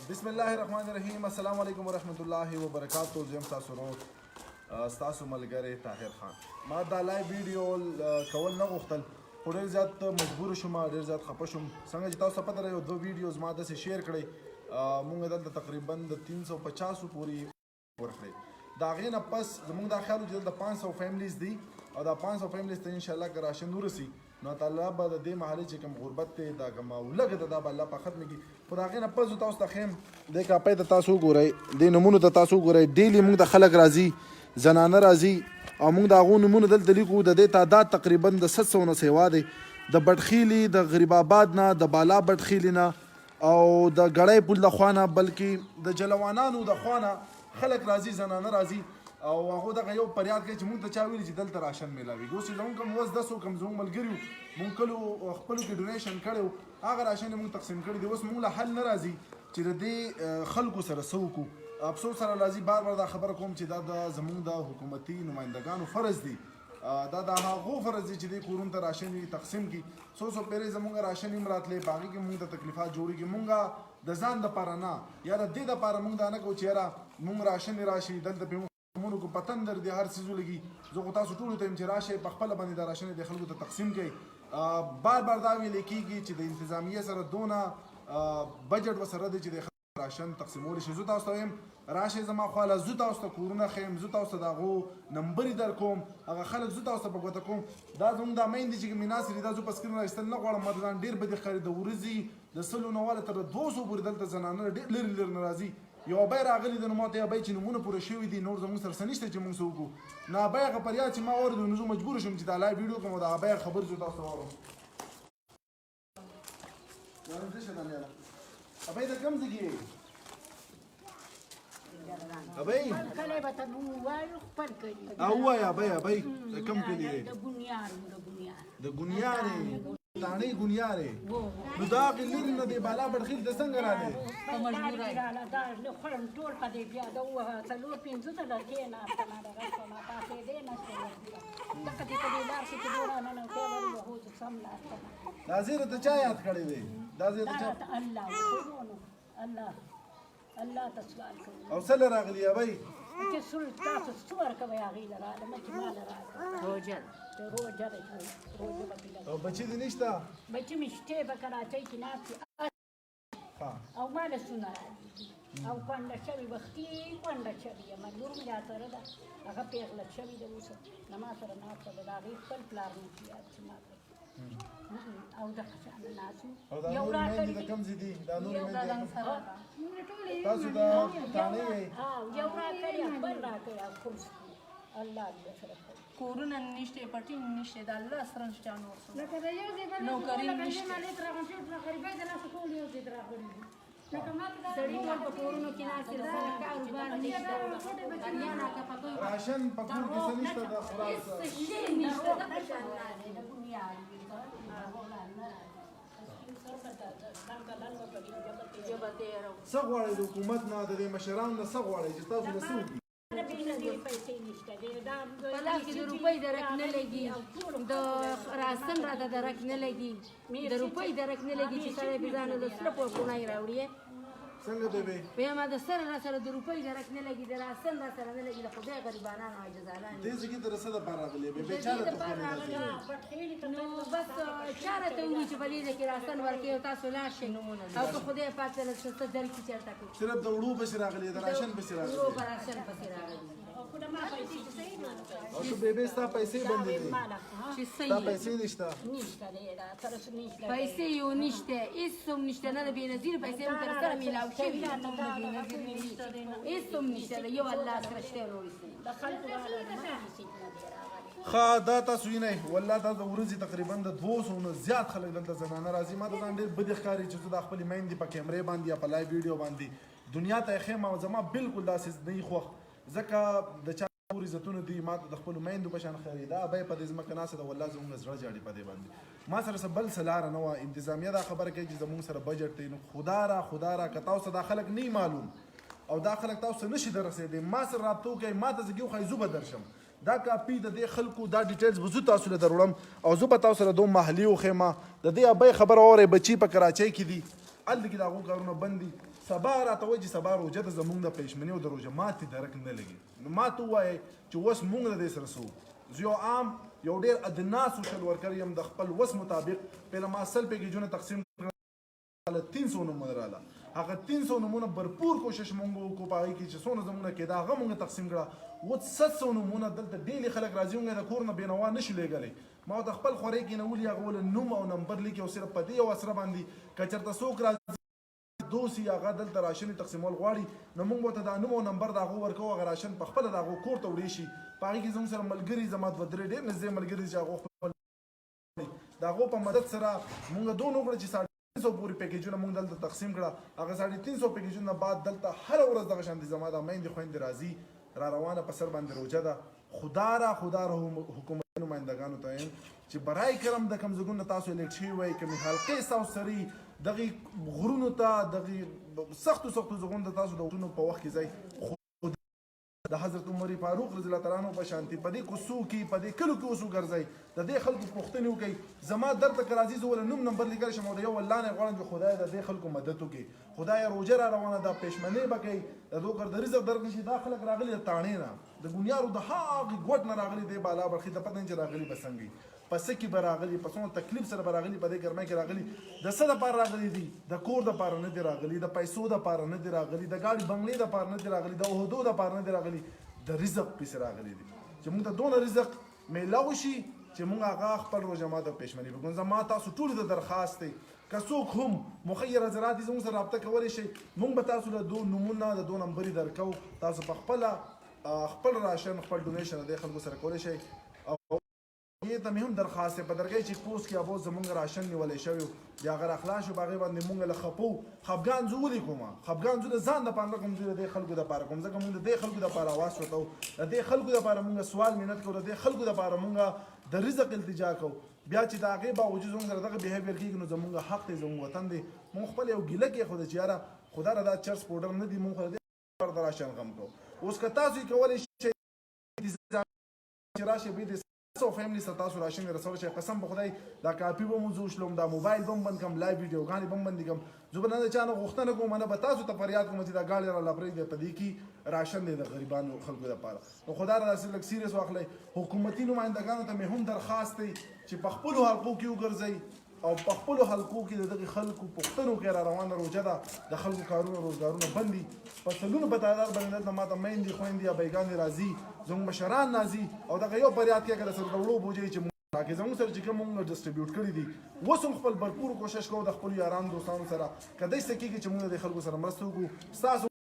بسم الله الرحمن الرحیم. السلام علیکم ورحمت الله وبرکاتو. زم تاسو ورو تاسو ملګری طاهر خان. ما دا لایو ویډیو کول نه غوښتل خو ډېر زیات مجبور شوم، ډېر زیات خفه شوم. څنګه چې تاسو پته لرئ دوه ویډیوز ما داسې شیر کړئ، مونږ دلته تقریبا د 350 پورې ورکړئ. د هغې نه پس زموږ دا خیال و چې دلته 500 فیملیز دي او دا 500 فیملیز ته انشاءالله که راشن ورسي نو تعالی به د دې محلې چې کوم غربت دی دا کومه ولږه ده دا به الله پاک ختمه کړي. خو د هغې نه پس زه تاسو ته ښیم دې کاپۍ ته تاسو وګورئ، دې نومونو ته تاسو وګورئ. ډیلي موږ ته خلک راځي، زنانه راځي او موږ د هغو نومونه دلته لیکو. د دې تعداد تقریبا د 700 نه سیوا دی. د بټخیلي د غریب آباد نه، د بالا بټخیلي نه او د ګړی پل د خوا نه، بلکې د جلوانانو د خوا نه خلک راځي، زنانه راځي او هغه دغه یو فریاد کوي چې مونږ ته چا ویلي چې دلته راشن میلاویږي. اوس چې زموږ کوم اوس 10 کوم زموږ ملګري وو، مونږ کلو خپلو کې ډونیشن کړی و، هغه راشن یې مونږ تقسیم کړي دي. اوس مونږ له حل نه راځي چې د دې خلکو سره څه وکړو. افسوس سره راځي بار بار دا خبره کوم چې دا د زموږ د حکومتي نمایندګانو فرض دی، دا د هغو فرض دی چې دې کورونو ته راشن یې تقسیم کړي. څو پیرې زموږ راشن یې راتلی په هغې کې مونږ ته تکلیفات جوړېږي. مونږ د ځان دپاره نه یا د دې دپاره مونږ دا نه کوو چې یاره مونږ راشن یې راشي دلته پې مونږ کو پتن در دي هر څیز ولګي. زه خو تاسو ټولو ته یم چې راشئ په خپله باندې دا راشن د خلکو ته تقسیم کړئ. بار بار دا ویلی کېږي چې د انتظامیې سره دونه بجټ ورسره دی چې د خلکو راشن تقسیمولی شي. زه تاسو ته وایم راشئ زما خواله، زه تاسو ته کورونه ښیم، زه تاسو ته د هغو نمبرې در کوم، هغه خلک زه تاسو ته په ګوته کوم. دا زموږ دا میندې چې کومې ناستې دي دا زه په سکرین راایستل نه غواړم، ما ته ځان ډېر بدې ښکاري. د ورځې د 100 نه واله تر 200 پورې دلته زنانه ډېر لرې لرې نه راځي. یو ابۍ راغلی دی نو ما ته یې ابۍ چې نومونه پوره شوي دي، نور زموږ سره څه نشته چې موږ څه وکړو. نو ابۍ هغه فریاد چې ما واورېدو نو زه مجبور شوم چې دا لایو ویډیو کوم او د ابۍ خبرې زه تاسو ته واورم. ابۍ د کوم ځای کې یې؟ ابۍ ووایه ابۍ د کوم کلي دی؟ د ګونیار یې تاڼۍ ګونیار یې. نو دا هغې لرې نه دی بالا بډخیل ته څنګه راغلی؟ دا زیره ته چا یاد کړی دی؟ دا زیره چا الله ته سوال کوي. او څه له راغلي ابۍ؟ چې تاسو څه ورکوئ هغې له راله چې ما له راکړه روژه ده. او بچي دې نشته؟ بچي مې شته په کراچۍ کې ناست او ما له سونه راځي او کونډه شوې وختي کونډه شوې یم، لور مې راسره ده هغه پېغله شوې ده اوس له ما سره ناسته ده. د هغې خپل پلار مې چې یاد چې ما او دغه شانه ناست او دا نورې میندې د کوم ځای دي؟ دا نورې میندې تاسو د تاڼۍ یې؟ یو راکړی بل راکړی او خرس الله دې سره کورونه نشته، پټي نشته، د الله سره نشته، نوکري نشته. سړي ټول په کورونو کې ناست دي، کاروبار نشته، راشن په کور کې څه نشته؟ د خوراک هېڅ شی نشته. څه غواړئ د حکومت نه، د دې مشرانو نه څه غواړئ چې تاسو له څه وکړي؟ په لاس کې د روپۍ درک نه لګي، د راسن راته درک نه لګي، د روپۍ درک نه لګي چې سړی بې ځانه د سره په کونای راوړي. څنګه دی بې؟ ویم د سره را سره د روپۍ درک نه لګي، د راسن را سره نه لګي، د خدای غریبانان او عاجزانان دې ځای کې د څه دپاره راغلې بې؟ بېچاره ته خو نه راځي. نو بس چا راته ووایي چې په دې ځای کې راسن ورکوي او تاسو لاړ شئ او که خدای پاک سره څه درکړي چېرته کړي. صرف د وړو پسې راغلې، د راشن پسې راغلې. وړو په راشن پسې راغلي او ته بېبې ستا پیسې بندې دي، چې ستا پیسې نشته. پیسې یو نشته، هېڅ هم نشته، نه د بېنظیر پیسې هم تر سره میلاو شوي دي، هم د بېنظیر نه دي، هېڅ هم نشته، یو الله سره شته نور ښه دا تاسو وینئ والله دا د ورځې تقریبا د 200 نه زیات خلک دلته زنانه راځي. ما ته ځان ډېر بدې ښکاري چې زه دا خپلې میندې په کیمرې باندې یا په لایو ویډیو باندې دنیا ته یې ښیم او زما بالکل داسې نه یي خوښ، ځکه د چا پور عزتونه دي ما ته د خپلو میندو په شان ښکاري. دا ابۍ په دې ځمکه ناسته ده، والله زموږ زړه جاړي په دې باندې. ما سره څه بل څه لاره نه وه. انتظامیه دا خبره کوي چې زموږ سره بجټ دی، نو خدا را که تاسو ته دا خلک نه معلوم او دا خلک تاسو نشي دررسېدی، ما سره رابطه وکړئ، ما ته زه وښایي زه به درشم. دا کاپي د دې خلکو دا ډیټیلز به زه تاسو له دروړم او زه به تاسو سره دوه محلي وښیم. د دې ابۍ خبره واورئ، بچي په کراچۍ کې دي، هلته کې د هغو کارونه بند دي. سبا راته وایي چې سبا روژه د زمونږ د پېشمنۍ او د روژه ماتې درک نه لګي نو ما ته ووایئ چې اوس مونږ د دې سره څه زه یو عام یو ډېر ادنا سوشل ورکر یم د خپل وس مطابق پهله ما 100 پیکیجونه تقسیم کړل 300 نمونه راله هغه 300 نمونه بھرپور کوشش مونږ وکړو په هغې کې چې څونه زمونږ کېده هغه مونږ تقسیم کړه اوس 700 نمونه دلته ډېلي خلک راځي مونږ د کور نه بېنوا نه شو لېږلی ما ورته خپل خوارۍ کېنولي هغه ولې نوم او نمبر لیکي او صرف په دې یو اسره باندې که چېرته څوک راځي دوسی هغه دلته راشن تقسیمول غواړي نو موږ ورته دا نوم او نمبر د هغو ورکوو هغه راشن په خپله د هغو کور ته وړی شي په هغې کې زموږ سره ملګري زما دوه درې ډېر نږدې ملګري چې هغو خپل د هغو په مدد سره موږ دونه وکړه چې 350 پورې پیکیجونه موږ دلته تقسیم کړه هغه 350 پیکیجونه بعد دلته هره ورځ دغه شانتې زما د میندې خویندې راځي را روانه په سر باندې روژه ده خدا را حکومتي نمایندګانو ته یم چې برای کرم د کوم ځایونو تاسو الیکټ شوي وئ کومې حلقې ستاسو سري دغې غرونو ته دغې سختو ځایونو ته تاسو د وختونو په وخت کې ځئ د حضرت عمر فاروق رضی الله تعالی عنہ په شانتي په دې کوڅو کې په دې کلو کې اوس وګرځئ د دې خلکو پوښتنې وکړئ زما درته که راځي زه ولې نوم نمبر لیکلی شم او د یو الله نه غواړم چې خدای د دې خلکو مدد وکړي خدای روژه را روانه ده پېشمنۍ به کوي د دوکر د رزق درکړي چې دا خلک راغلي د تاڼې نه د ګونیارو د هغې ګوټ نه راغلي دی بالا برخې ته پته نه چې راغلي به څنګه په څه کې به راغلي په څومره تکلیف سره به راغلي په دې ګرمۍ کې راغلي د څه دپاره راغلي دي د کور دپاره نه دي راغلي د پیسو دپاره نه دي راغلي د ګاډي بنګلې دپاره نه دي راغلي د عهدو دپاره نه دي راغلي د رزق پسې راغلي دي چې موږ ته دونه رزق میلاو شي چې موږ هغه خپل روژه مات او پېشمني وکړو زما تاسو ټولو ته درخواست دی که څوک هم مخیر حضرات دي زموږ سره رابطه کولی شئ موږ به تاسو له دو نومونه د دو نمبرې درکوو تاسو په خپله خپل راشن خپل ډونیشن د دې خلکو سره کولی شئ او دې ته مې هم درخواست دی په درګۍ چیک پوسټ کې ابوس زموږ راشن نیولی شوی بیا هغه راخلاص شو په هغې باندې موږ له خپو خفګان زه ولې کوم خفګان زه د ځان دپاره نه کوم زه د دې خلکو دپاره کوم ځکه موږ د دې خلکو دپاره اواز وتو د دې خلکو دپاره موږ سوال منت کوو د دې خلکو دپاره موږ د رزق التجا کوو بیا چې د هغې باوجود زموږ سره دغه بیهیویر کېږي نو زموږ حق دی زموږ وطن دی موږ خپل یو ګیله کېښوده چې یاره خدا را دا چرس پوډر نه دي موږ خو د دې لپاره د راشن غم کوو اوس که تاسو یې کولی شئ چې راشئ بیا د سو فیملی سره تاسو راشن رسول شي قسم به خدای دا کاپي به مو زوشلم دا موبایل بم بند کم لایو ویډیوګانې بم بند کم زه به نه د چا نه غوښتنه کوم نه به تاسو ته فریاد کوم چې دا ګاډي را لپرېږدي په دې کې راشن دی د غریبانو خلکو لپاره نو خدا را داسې لږ سیریس واخلئ حکومتي نمایندګانو ته مې هم درخواست دی چې په خپلو حلقو کې وګرځئ او په خپلو حلقو کې د دغې خلکو پوښتنو کې را روانه روژه ده د خلکو کارونه روزګارونه بند دي په سلونو په تعداد باندې دلته ما ته میندې خویندې یا بیګانې راځي زموږ مشران راځي او دغه یو فریاد کې که د سره د وړو بوجۍ چې راکړي زموږ سره چې کوم موږ ډسټریبیوټ کړي دي اوس هم خپل بھرپور کوشش کوو د خپلو یارانو دوستانو سره که داسې کېږي چې موږ د خلکو سره مرسته وکړو ستاسو